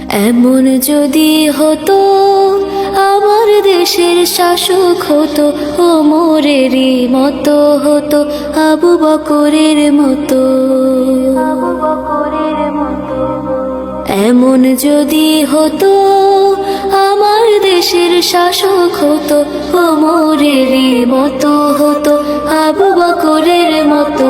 এমন যদি হতো আমার দেশের শাসক হতো ওমরেরই মতো হতো, আবু বকরের মতো। এমন যদি হতো আমার দেশের শাসক হতো ওমরেরই মতো হতো, আবু বকরের মতো।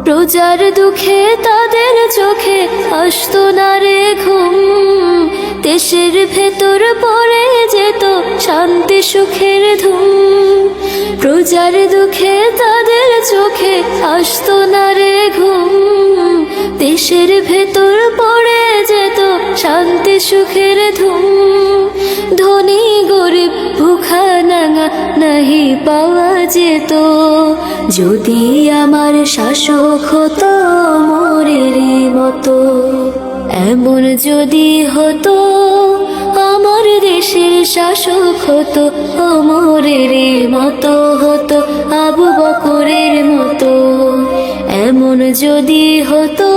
প্রজার দুঃখে তাদের চোখে আসতো না রে ঘুম, দেশের ভেতর পড়ে যেত শান্তি সুখের ধুম। প্রজার দুঃখে তাদের চোখে আসতো না রে ঘুম, দেশের ভেতর পড়ে যেত শান্তি সুখের ধুম। ধনী গরিব ভুখা নাঙা নাহি পাওয়া যেত, যদি আমার শাসক হতো ওমরেরই মতো। এমন যদি হতো আমার দেশের শাসক হতো ওমরেরই মতো হতো, আবু বকরের মতো। এমন যদি হতো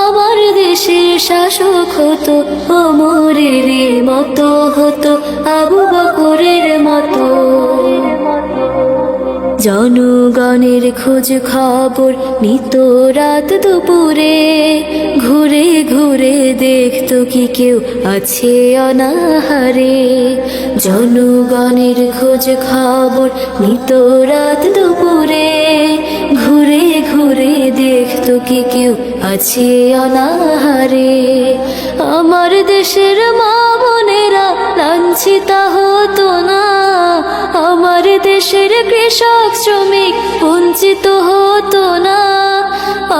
আমার দেশের শাসক হতো ওমরেরই মতো হতো, আবু বকরের মতো। জনগণের খোঁজ খবর নিত রাত দুপুরে, ঘুরে ঘুরে দেখতো কি কেউ আছে অনাহারে। জনগণের খোঁজ খবর নিত রাত দুপুরে, ঘুরে ঘুরে দেখতো কি কেউ আছে অনাহারে। আমার দেশের মা বোনেরা লাঞ্ছিতা হতো না, আমার দেশের কৃষক শ্রমিক বঞ্চিত হতো না।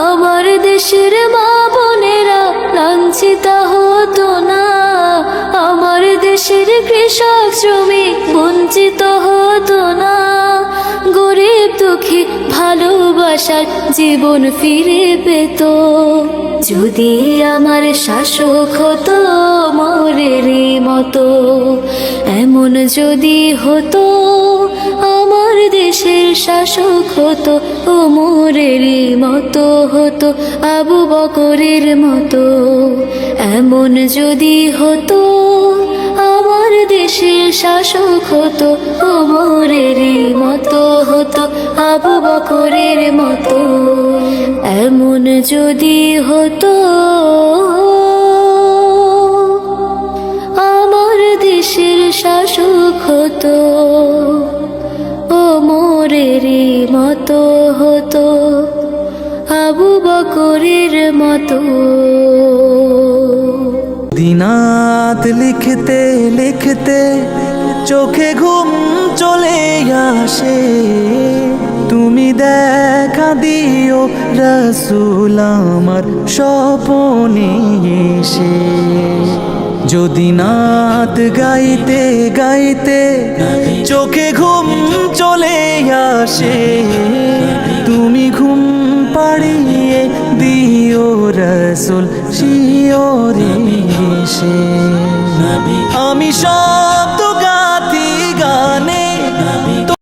আমার দেশের মা বোনেরা লাঞ্ছিতা হতো না, আমার দেশের কৃষক শ্রমিক বঞ্চিত হতো না। গরিব দুঃখী ভালোবাসার জীবন ফিরে পেত, যদি আমার শাসক হতো ওমরেরই মতো। এমন যদি হতো আমার দেশের শাসক হতো ওমরেরই মতো হতো, আবু বকরের মতো। এমন যদি হতো আমার দেশের শাসক হতো ওমরেরই মতো হতো, আবু বকরের মতো। এমন যদি হতো আমার দেশের শাসক হতো ওমরেরই মতো হতো, আবু বকরের মতো। দিনাত লিখতে লিখতে চোখে ঘুম চলে আসে, তুমি দেখা দিও রাসূল আমার স্বপ্নে এসে। যদি নাত গাইতে গাইতে চোখে ঘুম চলে আসে, তুমি ঘুম পাড়িয়ে দিও রাসূল শিওরে এসে। আমি